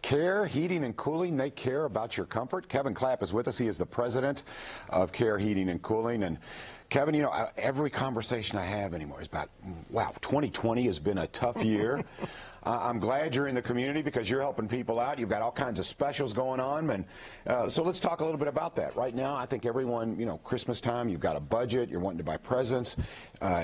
Cair Heating and Cooling, they care about your comfort. Kevin Clapp is with us. He is the president of Cair Heating and Cooling. And Kevin, you know, every conversation I have anymore is about, wow, 2020 has been a tough year. I'm glad you're in the community because you're helping people out. You've got all kinds of specials going on. And so let's talk a little bit about that. Right now, I think everyone, you know, Christmas time, you've got a budget, you're wanting to buy presents.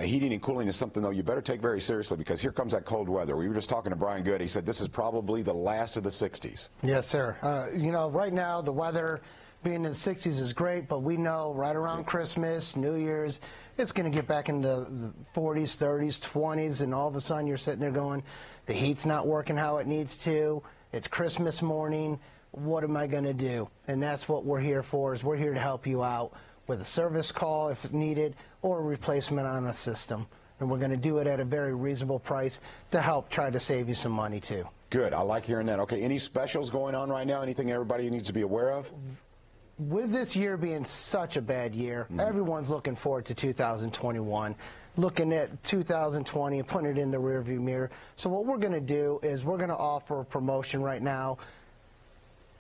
Heating and cooling is something, though, you better take very seriously because here comes that cold weather. We were just talking to Brian Good. He said this is probably the last of the 60s. Yes, sir. You know, right now, the weather being in the 60s is great, but we know right around Christmas, New Year's, it's going to get back into the 40s, 30s, 20s, and all of a sudden you're sitting there going, the heat's not working how it needs to. It's Christmas morning. What am I going to do? And that's what we're here for, is we're here to help you out with a service call if needed or a replacement on a system. And we're going to do it at a very reasonable price to help try to save you some money, too. Good. I like hearing that. Okay, any specials going on right now? Anything everybody needs to be aware of? With this year being such a bad year, everyone's looking forward to 2021, looking at 2020 and putting it in the rearview mirror. So what we're going to do is we're going to offer a promotion right now,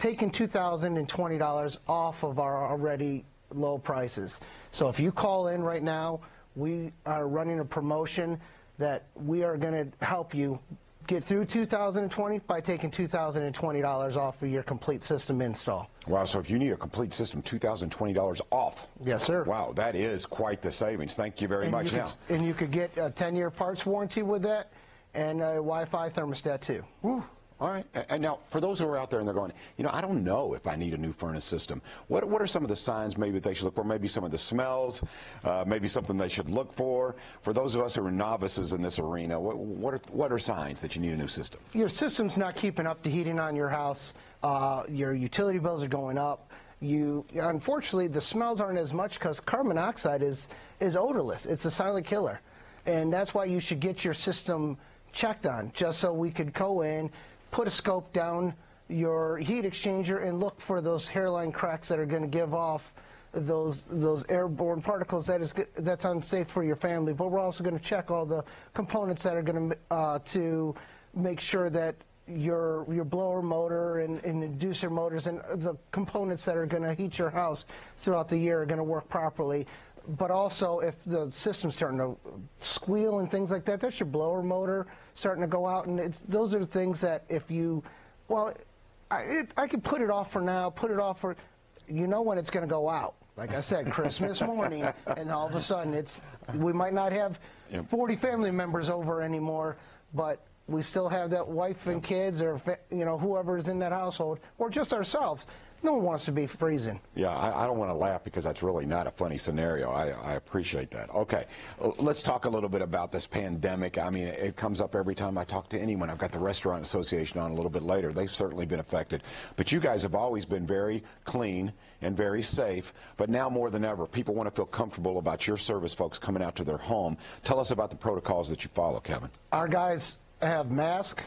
taking $2,020 off of our already low prices. So if you call in right now, we are running a promotion that we are going to help you get through 2020 by taking $2,020 off of your complete system install. Wow, so if you need a complete system, $2,020 off. Yes, sir. Wow, that is quite the savings. Thank you very much. And you could get a 10-year parts warranty with that and a Wi-Fi thermostat, too. Woo. All right. And now, for those who are out there and they're going, you know, I don't know if I need a new furnace system. What are some of the signs maybe they should look for? Maybe some of the smells, maybe something they should look for. For those of us who are novices in this arena, what are signs that you need a new system? Your system's not keeping up the heating on your house. Your utility bills are going up. Unfortunately, the smells aren't as much because carbon monoxide is odorless. It's a silent killer. And that's why you should get your system checked on, just so we could go in, put a scope down your heat exchanger and look for those hairline cracks that are going to give off those airborne particles that's unsafe for your family. But we're also going to check all the components that are going to make sure that your blower motor and inducer motors and the components that are going to heat your house throughout the year are going to work properly. But also, if the system's starting to squeal and things like that, that's your blower motor starting to go out. And those are the things that if you, well, I could put it off for now, put it off for, you know when it's going to go out. Like I said, Christmas morning, and all of a sudden we might not have 40 family members over anymore, but we still have that wife and kids or, you know, whoever's in that household, or just ourselves. No one wants to be freezing. Yeah, I don't want to laugh because that's really not a funny scenario. I appreciate that. Okay, let's talk a little bit about this pandemic. I mean, it comes up every time I talk to anyone. I've got the Restaurant Association on a little bit later. They've certainly been affected. But you guys have always been very clean and very safe. But now more than ever, people want to feel comfortable about your service folks coming out to their home. Tell us about the protocols that you follow, Kevin. Our guys have masks,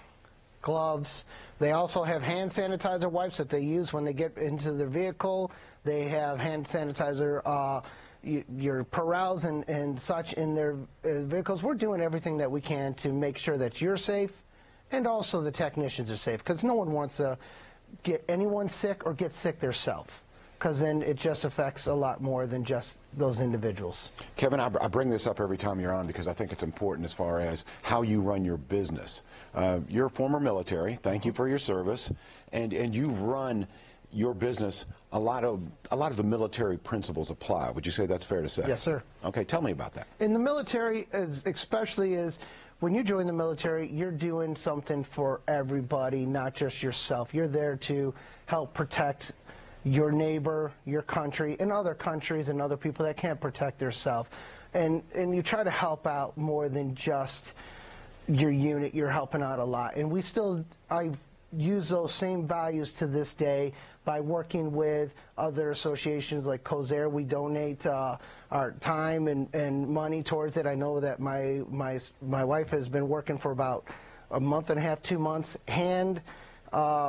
gloves. They also have hand sanitizer wipes that they use when they get into their vehicle. They have hand sanitizer, your Perels and such in their vehicles. We're doing everything that we can to make sure that you're safe and also the technicians are safe, because no one wants to get anyone sick or get sick themselves, because then it just affects a lot more than just those individuals. Kevin, I bring this up every time you're on because I think it's important as far as how you run your business. You're a former military. Thank you for your service. And you run your business, a lot of the military principles apply. Would you say that's fair to say? Yes, sir. Okay, tell me about that. In the military, especially when you join the military, you're doing something for everybody, not just yourself. You're there to help protect your neighbor, your country, and other countries and other people that can't protect themselves. And you try to help out more than just your unit. You're helping out a lot. And I use those same values to this day by working with other associations like Cair. We donate our time and money towards it. I know that my wife has been working for about a month and a half, 2 months,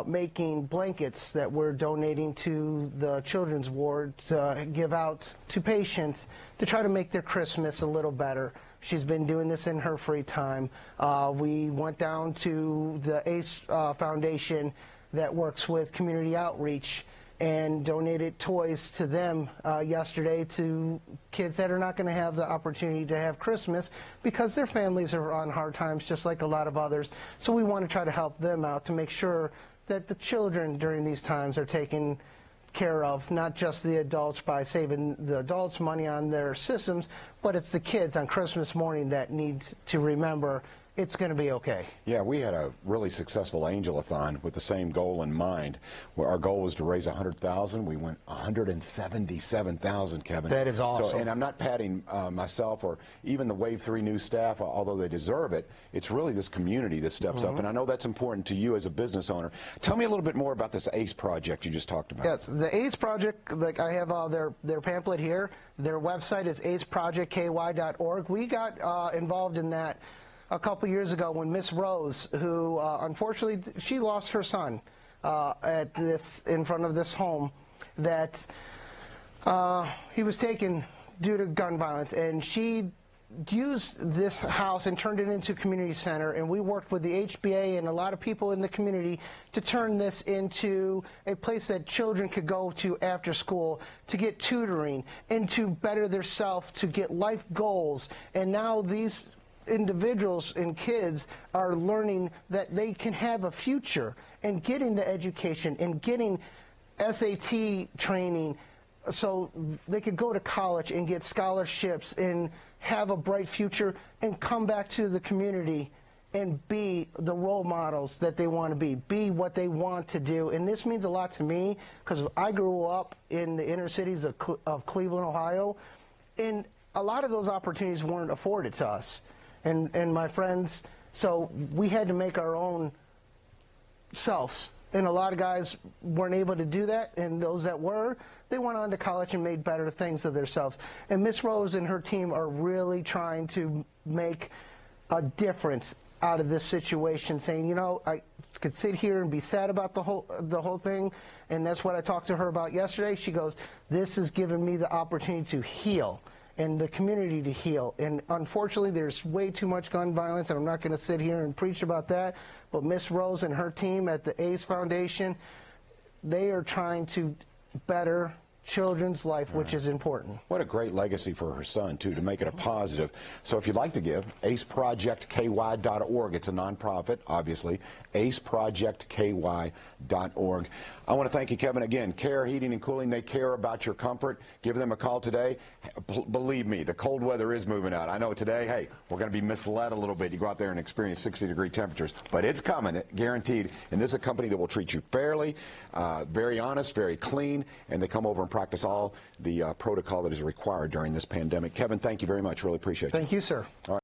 making blankets that we're donating to the children's ward to give out to patients to try to make their Christmas a little better. She's been doing this in her free time. We went down to the ACE Foundation that works with community outreach and donated toys to them yesterday to kids that are not going to have the opportunity to have Christmas because their families are on hard times just like a lot of others. So we want to try to help them out to make sure that the children during these times are taken care of, not just the adults by saving the adults money on their systems, but it's the kids on Christmas morning that need to remember it's going to be okay. Yeah, we had a really successful Angel-a-thon with the same goal in mind. Where our goal was to raise $100,000. We went $177,000, Kevin. That is awesome. So, and I'm not patting myself or even the Wave 3 News staff, although they deserve it. It's really this community that steps up, and I know that's important to you as a business owner. Tell me a little bit more about this ACE project you just talked about. Yes, the ACE project, like I have their pamphlet here. Their website is aceprojectky.org. We got involved in that a couple years ago when Miss Rose, who unfortunately she lost her son in front of this home, that he was taken due to gun violence, and she used this house and turned it into a community center, and we worked with the HBA and a lot of people in the community to turn this into a place that children could go to after school to get tutoring and to better themselves, to get life goals. And now these individuals and kids are learning that they can have a future and getting the education and getting SAT training so they could go to college and get scholarships and have a bright future and come back to the community and be the role models that they want to be what they want to do. And this means a lot to me because I grew up in the inner cities of Cleveland, Ohio, and a lot of those opportunities weren't afforded to us and my friends, so we had to make our own selves. And a lot of guys weren't able to do that, and those that were, they went on to college and made better things of themselves. And Miss Rose and her team are really trying to make a difference out of this situation, saying, you know, I could sit here and be sad about the whole thing, and that's what I talked to her about yesterday. She goes, this has given me the opportunity to heal and the community to heal. And unfortunately, there's way too much gun violence, and I'm not going to sit here and preach about that, but Miss Rose and her team at the ACE Foundation, they are trying to better children's life, which is important. What a great legacy for her son, too, to make it a positive. So if you'd like to give, aceprojectky.org. It's a nonprofit, obviously, aceprojectky.org. I want to thank you, Kevin, again. Cair Heating and Cooling, they care about your comfort. Give them a call today. Believe me, the cold weather is moving out. I know today, hey, we're going to be misled a little bit. You go out there and experience 60-degree temperatures, but it's coming, guaranteed. And this is a company that will treat you fairly, very honest, very clean, and they come over and practice all the protocol that is required during this pandemic. Kevin, thank you very much. Really appreciate it. Thank you, sir. All right.